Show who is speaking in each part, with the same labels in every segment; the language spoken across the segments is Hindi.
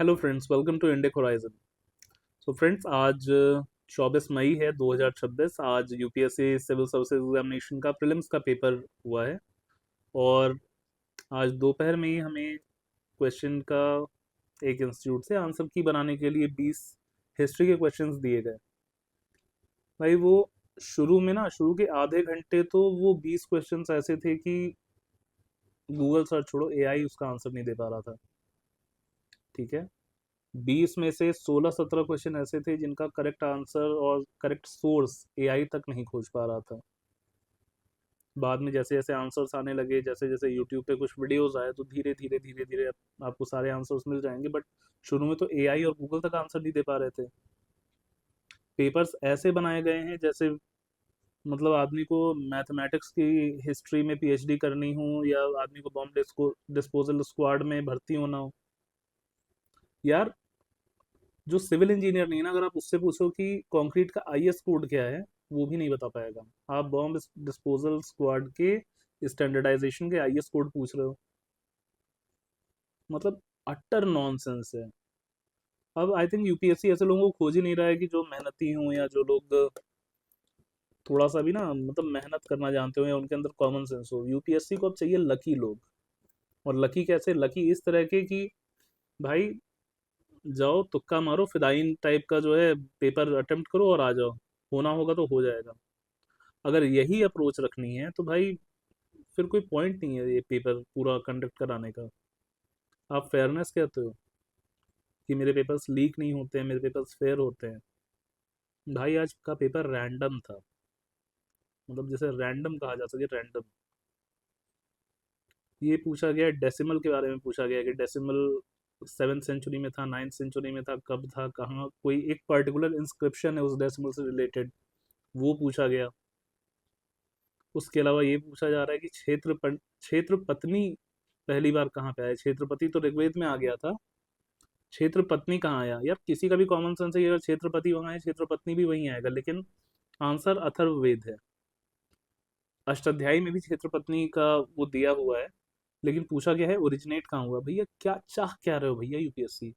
Speaker 1: Hello friends, welcome to Indic Horizon. So friends, आज 24 मई है 2026। आज यूपीएससी सिविल सर्विसेज एग्जामिनेशन का प्रीलिम्स का पेपर हुआ है। और आज दोपहर में ही हमें क्वेश्चन का एक इंस्टीट्यूट से आंसर की बनाने के लिए 20 हिस्ट्री के क्वेश्चंस दिए गए। भाई वो शुरू के आधे घंटे तो वो 20 क्वेश्चंस ऐसे थे कि गूगल सर्च छोड़ो, एआई उसका आंसर नहीं दे पा रहा था। ठीक है। 20 में से 16-17 क्वेश्चन ऐसे थे जिनका करेक्ट आंसर और करेक्ट सोर्स एआई तक नहीं खोज पा रहा था। बाद में जैसे जैसे आंसर्स आने लगे, जैसे जैसे यूट्यूब पे कुछ वीडियोस आए, तो धीरे धीरे धीरे धीरे आपको सारे आंसर्स मिल जाएंगे। बट शुरू में तो एआई और गूगल तक आंसर नहीं दे पा रहे थे। पेपर्स ऐसे बनाए गए हैं जैसे मतलब आदमी को मैथमेटिक्स की हिस्ट्री में पीएचडी करनी हो या आदमी को बॉम्ब डिस्पोजल स्क्वाड में भर्ती होना हो। यार, जो सिविल इंजीनियर नहीं है ना, अगर आप उससे पूछो कि कंक्रीट का आईएस कोड क्या है, वो भी नहीं बता पाएगा। आप बॉम्ब डिस्पोजल स्क्वाड के स्टैंडर्डाइजेशन के आईएस कोड पूछ रहे हो। मतलब अट्टर नॉनसेंस है। अब आई थिंक यूपीएससी ऐसे लोगों को खोज ही नहीं रहा है कि जो मेहनती हों या जो लोग थोड़ा सा भी ना मतलब मेहनत करना जानते हो या उनके अंदर कॉमन सेंस हो। यूपीएससी को अब चाहिए लकी लोग। और लकी कैसे? लकी इस तरह के कि भाई जाओ तुक्का मारो, फिदाइन टाइप का जो है पेपर अटेम्प्ट करो और आ जाओ। होना होगा तो हो जाएगा। अगर यही अप्रोच रखनी है तो भाई फिर कोई पॉइंट नहीं है ये पेपर पूरा कंडक्ट कराने का। आप फेयरनेस कहते हो कि मेरे पेपर्स लीक नहीं होते हैं, मेरे पेपर्स फेयर होते हैं। भाई आज का पेपर रैंडम था। मतलब जैसे रैंडम कहा जा सके, रैंडम। ये पूछा गया डेसिमल के बारे में, पूछा गया कि डेसिमल 7th सेंचुरी में था, 9th सेंचुरी में था, कब था, कहाँ, कोई एक पर्टिकुलर इंस्क्रिप्शन है उस डेसिमल से रिलेटेड, वो पूछा गया। उसके अलावा ये पूछा जा रहा है कि क्षेत्र पत्नी पहली बार कहाँ पे आया। क्षेत्रपति तो ऋग्वेद में आ गया था, क्षेत्र पत्नी कहाँ आया? यार किसी का भी कॉमन सेंस है कि अगर क्षेत्रपति वहां है, क्षेत्र पत्नी भी वहीं आएगा। लेकिन आंसर अथर्ववेद है। अष्टाध्यायी में भी क्षेत्र पत्नी का वो दिया हुआ है, लेकिन पूछा गया है ओरिजिनेट कहाँ हुआ। भैया क्या चाह क्या रहे हो भैया यूपीएससी?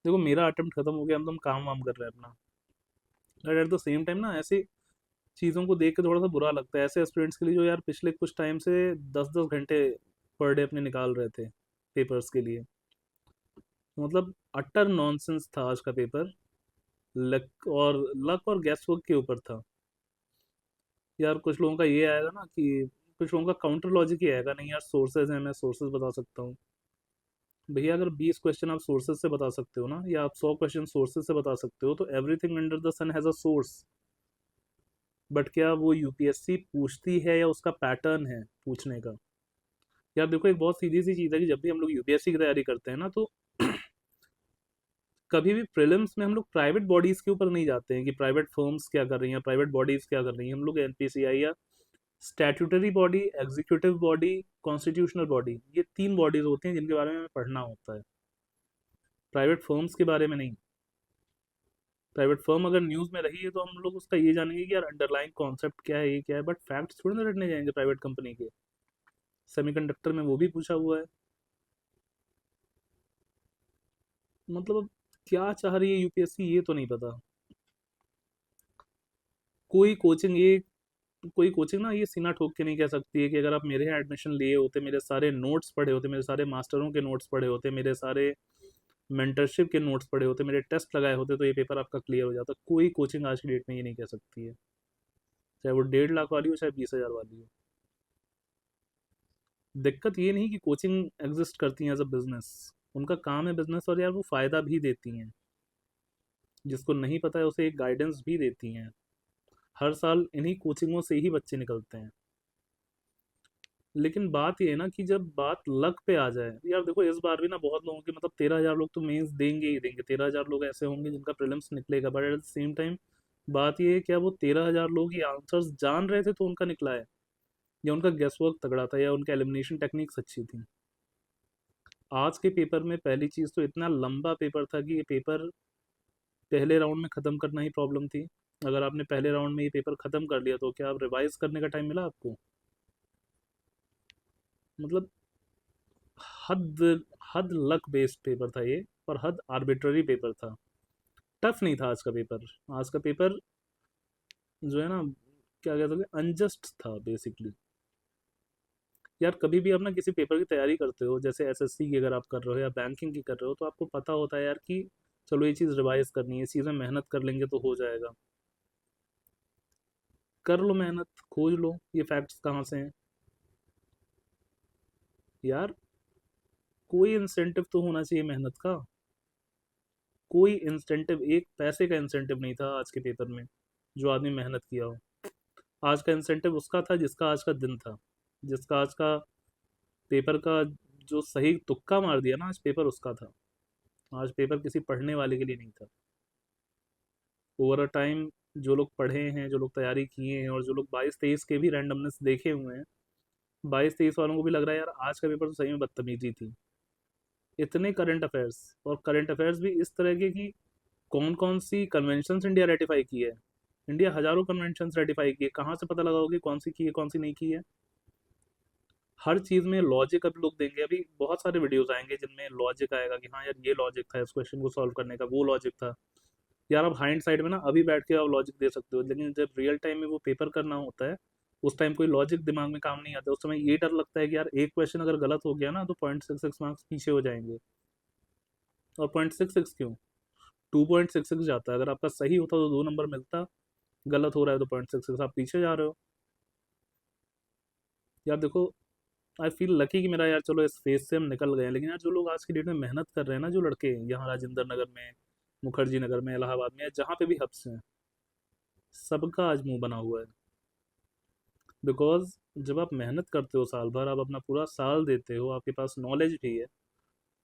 Speaker 1: देखो मेरा अटेम्प्ट खत्म हो गया, हम काम वाम कर रहे हैं अपना। But at the same time ना ऐसी चीज़ों को देख के थोड़ा सा बुरा लगता है ऐसे स्टूडेंट्स के लिए जो यार पिछले कुछ टाइम से 10-10 घंटे पर डे अपने निकाल रहे थे पेपर्स के लिए। मतलब अटर नॉनसेंस था आज का पेपर। लक और गैस वर्क के ऊपर था। यार कुछ लोगों का ये आएगा ना कि कुछ लोगों का काउंटर लॉजिक ही आएगा, नहीं यार सोर्सेज हैं, मैं सोर्सेज बता सकता हूँ। भैया अगर 20 क्वेश्चन आप सोर्सेज से बता सकते हो ना, या आप 100 क्वेश्चन सोर्सेज से बता सकते हो, तो everything under the sun has a source. But क्या वो यूपीएससी पूछती है या उसका पैटर्न है पूछने का? यार देखो, एक बहुत सीधी सी चीज़ है कि जब भी हम लोग यूपीएससी की तैयारी करते हैं ना, तो कभी भी प्रीलिम्स में हम लोग प्राइवेट बॉडीज़ के ऊपर नहीं जाते हैं कि प्राइवेट फर्म्स क्या कर रही हैं, प्राइवेट बॉडीज़ क्या कर रही हैं। हम लोग एनपीसीआई या statutory body, executive body, constitutional body, ये 3 बॉडीज होती हैं जिनके बारे में हमें पढ़ना होता है। प्राइवेट फर्म्स के बारे में नहीं। प्राइवेट फर्म अगर न्यूज़ में रही है तो हम लोग उसका ये जानेंगे कि यार अंडरलाइन कॉन्सेप्ट क्या है, ये क्या है। बट फैक्ट्स थोड़ी ना रटने जाएंगे प्राइवेट कंपनी के। सेमीकंडक्टर में वो भी पूछा हुआ है। मतलब अब क्या चाह रही है यूपीएससी ये तो नहीं पता। कोई कोचिंग ये कोई कोचिंग ना ये सीना ठोक के नहीं कह सकती है कि अगर आप मेरे यहाँ एडमिशन लिए होते, मेरे सारे नोट्स पढ़े होते, मेरे सारे मास्टरों के नोट्स पढ़े होते, मेरे सारे मेंटरशिप के नोट्स पढ़े होते, मेरे टेस्ट लगाए होते, तो ये पेपर आपका क्लियर हो जाता। कोई कोचिंग आज की डेट में ये नहीं कह सकती है, चाहे वो 1.5 लाख वाली हो चाहे 20,000 वाली हो। दिक्कत ये नहीं कि कोचिंग एग्जिस्ट करती हैं एज अ बिजनेस। उनका काम है बिजनेस, और यार वो फ़ायदा भी देती हैं। जिसको नहीं पता है उसे एक गाइडेंस भी देती हैं। हर साल इन्हीं कोचिंगों से ही बच्चे निकलते हैं। लेकिन बात ये है ना कि जब बात लक पे आ जाए, यार देखो इस बार भी ना बहुत लोगों के मतलब 13,000 लोग तो मेंस देंगे ही देंगे। 13,000 लोग ऐसे होंगे जिनका प्रीलिम्स निकलेगा। But at the same time बात ये है, क्या वो 13,000 लोग ये आंसर्स जान रहे थे तो उनका निकला है, या उनका गेस वर्क तगड़ा था, या उनका एलिमिनेशन टेक्निक्स अच्छी थी? आज के पेपर में पहली चीज़ तो इतना लंबा पेपर था कि ये पेपर पहले राउंड में ख़त्म करना ही प्रॉब्लम थी। अगर आपने पहले राउंड में ये पेपर ख़त्म कर लिया तो क्या आप रिवाइज करने का टाइम मिला आपको? मतलब हद हद लक बेस्ड पेपर था ये, और हद आर्बिट्ररी पेपर था। टफ नहीं था आज का पेपर। आज का पेपर जो है ना, क्या कहते हैं, अनजस्ट था बेसिकली। यार कभी भी आप ना किसी पेपर की तैयारी करते हो, जैसे एसएससी की अगर आप कर रहे हो या बैंकिंग की कर रहे हो, तो आपको पता होता है यार कि चलो ये चीज़ रिवाइज करनी है, इस चीज़ में मेहनत कर लेंगे तो हो जाएगा। कर लो मेहनत, खोज लो ये फैक्ट्स कहाँ से हैं। यार कोई इंसेंटिव तो होना चाहिए मेहनत का। कोई इंसेंटिव, एक पैसे का इंसेंटिव नहीं था आज के पेपर में, जो आदमी मेहनत किया हो। आज का इंसेंटिव उसका था जिसका आज का दिन था, जिसका आज का पेपर का जो सही तुक्का मार दिया ना, आज पेपर उसका था। आज पेपर किसी पढ़ने वाले के लिए नहीं था। ओवर अ टाइम जो लोग पढ़े हैं, जो लोग तैयारी किए हैं, और जो लोग 22-23 के भी रैंडमनेस देखे हुए हैं, 22-23 वालों को भी लग रहा है यार आज का पेपर तो सही में बदतमीजी थी। इतने करंट अफेयर्स, और करंट अफेयर्स भी इस तरह के कि कौन कौन सी कन्वेंशंस इंडिया रेटिफाई की है। इंडिया हजारों कन्वेंशंस रेटिफाई की है, कहाँ से पता लगाओगे कौन सी की है कौन सी नहीं की है। हर चीज़ में लॉजिक अब लोग देंगे। अभी बहुत सारे वीडियोस आएंगे जिनमें लॉजिक आएगा कि हाँ यार ये लॉजिक था इस क्वेश्चन को सॉल्व करने का, वो लॉजिक था। यार आप हाइंड साइड में ना अभी बैठ के आप लॉजिक दे सकते हो, लेकिन जब रियल टाइम में वो पेपर करना होता है, उस टाइम कोई लॉजिक दिमाग में काम नहीं आता। उस समय ये डर लगता है कि यार एक क्वेश्चन अगर गलत हो गया ना तो 0.66 मार्क्स पीछे हो जाएंगे। और 0.66 क्यों, 2.66 जाता है। अगर आपका सही होता तो 2 नंबर मिलता, गलत हो रहा है तो 0.66 आप पीछे जा रहे हो। यार देखो, आई फील लकी कि मेरा यार चलो इस फेज से हम निकल गए हैं। लेकिन यार जो लोग आज की डेट में मेहनत कर रहे हैं ना, जो लड़के यहाँ राजेंद्र नगर में, मुखर्जी नगर में, इलाहाबाद में, या जहाँ पे भी हब्स हैं, सबका आज मुंह बना हुआ है। बिकॉज जब आप मेहनत करते हो साल भर, आप अपना पूरा साल देते हो, आपके पास नॉलेज भी है,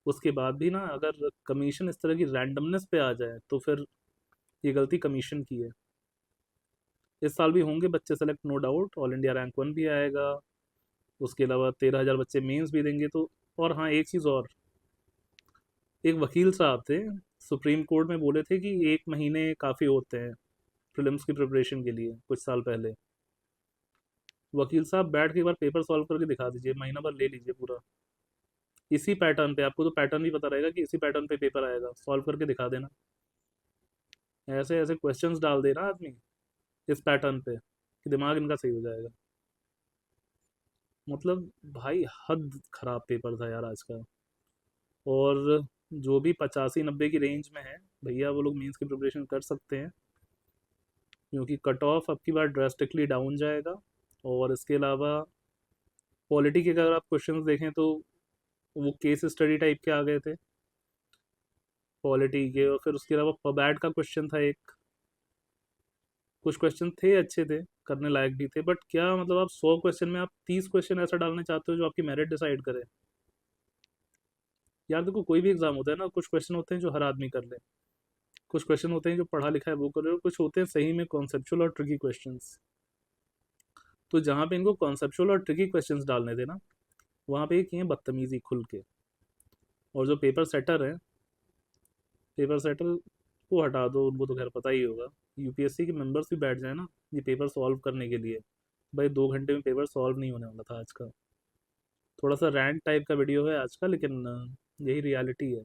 Speaker 1: उसके बाद भी ना अगर कमीशन इस तरह की रैंडमनेस पे आ जाए तो फिर ये गलती कमीशन की है। इस साल भी होंगे बच्चे select, no doubt, all India rank 1 भी आएगा। उसके अलावा 13,000 बच्चे मेंस भी देंगे तो। और हाँ एक चीज़ और, एक वकील साहब थे, सुप्रीम कोर्ट में बोले थे कि 1 महीने काफ़ी होते हैं प्रीलिम्स की प्रिपरेशन के लिए, कुछ साल पहले। वकील साहब बैठ के एक बार पेपर सॉल्व करके दिखा दीजिए, महीना भर ले लीजिए पूरा, इसी पैटर्न पे। आपको तो पैटर्न भी पता रहेगा कि इसी पैटर्न पे पेपर आएगा, सॉल्व करके दिखा देना। ऐसे ऐसे क्वेश्चंस डाल देना आदमी इस पैटर्न पे कि दिमाग इनका सही हो जाएगा। मतलब भाई हद खराब पेपर था यार आज का। और जो भी 85-90 की रेंज में है भैया, वो लोग मेंस की प्रिपरेशन कर सकते हैं, क्योंकि कट ऑफ अब की बार ड्रास्टिकली डाउन जाएगा। और इसके अलावा पॉलिटी के अगर आप क्वेश्चंस देखें तो वो केस स्टडी टाइप के आ गए थे पॉलिटी के। और फिर उसके अलावा पबैट का क्वेश्चन था एक, कुछ क्वेश्चन थे अच्छे थे, करने लायक भी थे, बट क्या मतलब आप 100 क्वेश्चन में आप 30 क्वेश्चन ऐसा डालने चाहते हो जो आपकी मेरिट डिसाइड करे। यार देखो कोई भी एग्जाम होता है ना, कुछ क्वेश्चन होते हैं जो हर आदमी कर ले, कुछ क्वेश्चन होते हैं जो पढ़ा लिखा है वो कर ले, और कुछ होते हैं सही में कॉन्सेप्चुअल और ट्रिकी क्वेश्चंस। तो जहाँ पे इनको कॉन्सेप्चुअल और ट्रिकी क्वेश्चंस डालने थे ना, वहाँ पे ये किए बदतमीजी खुल के। और जो पेपर सेटर है, पेपर सेटर को हटा दो, उनको तो खैर पता ही होगा। यूपीएससी के मेंबर्स भी बैठ जाए ना ये पेपर सॉल्व करने के लिए, भाई 2 घंटे में पेपर सॉल्व नहीं होने वाला था आज का। थोड़ा सा रैंट टाइप का वीडियो है आज का, लेकिन यही रियलिटी है।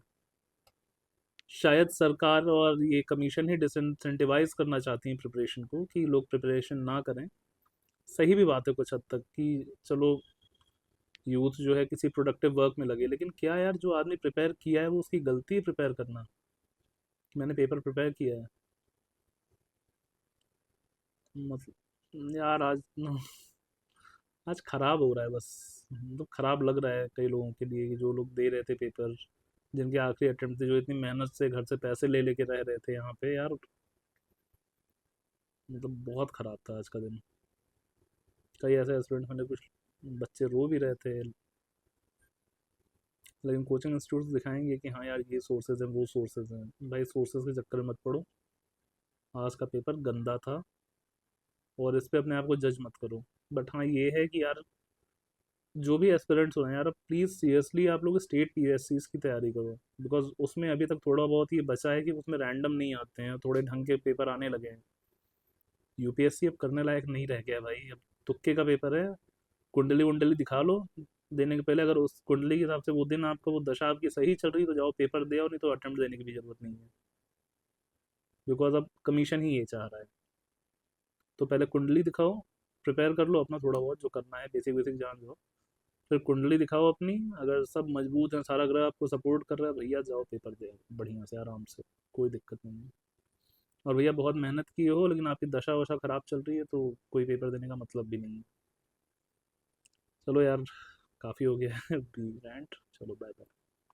Speaker 1: शायद सरकार और ये कमीशन ही डिसइंसेंटिवाइज करना चाहती हैं प्रिपरेशन को, कि लोग प्रिपरेशन ना करें। सही भी बात है कुछ हद तक कि चलो यूथ जो है किसी प्रोडक्टिव वर्क में लगे, लेकिन क्या यार जो आदमी प्रिपेयर किया है वो उसकी गलती है प्रिपेयर करना। मैंने पेपर प्रिपेयर किया है, मतलब यार आज आज खराब हो रहा है बस। मतलब खराब लग रहा है कई लोगों के लिए कि जो लोग दे रहे थे पेपर, जिनके आखिरी अटेम्प्ट थे, जो इतनी मेहनत से घर से पैसे ले लेके रह रहे थे यहाँ पे यार। मतलब बहुत ख़राब था आज का दिन। कई ऐसे स्टूडेंट मैंने, कुछ बच्चे रो भी रहे थे, लेकिन कोचिंग इंस्टीट्यूट दिखाएंगे कि हाँ यार ये सोर्सेज हैं वो सोर्सेज हैं। भाई सोर्सेज के चक्कर में मत पड़ो, आज का पेपर गंदा था, और इस पे अपने आप को जज मत करो। बट हाँ ये है कि यार जो भी एस्पिरेंट्स हो रहे हैं यार, प्लीज़ सीरियसली आप लोग स्टेट पीएससीज की तैयारी करो। बिकॉज उसमें अभी तक थोड़ा बहुत ये बचा है कि उसमें रैंडम नहीं आते हैं, थोड़े ढंग के पेपर आने लगे हैं। यूपीएससी अब करने लायक नहीं रह गया भाई, अब तुक्के का पेपर है। कुंडली वुंडली दिखा लो, देने के पहले अगर उस कुंडली के हिसाब से वो दिन आपका वो दशा आपकी सही चल रही है तो जाओ पेपर दे, और नहीं तो अटेम्प्ट देने की भी ज़रूरत नहीं है, बिकॉज अब कमीशन ही ये चाह रहा है। तो पहले कुंडली दिखाओ, प्रिपेयर कर लो अपना थोड़ा बहुत जो करना है, बेसिक बेसिक जान लो, फिर कुंडली दिखाओ अपनी, अगर सब मजबूत है, सारा ग्रह आपको सपोर्ट कर रहा है, भैया जाओ पेपर दे बढ़िया से आराम से, कोई दिक्कत नहीं है। और भैया बहुत मेहनत की हो लेकिन आपकी दशा वशा खराब चल रही है तो कोई पेपर देने का मतलब भी नहीं है। चलो यार, काफ़ी हो गया है रैंट, चलो बाय बाय।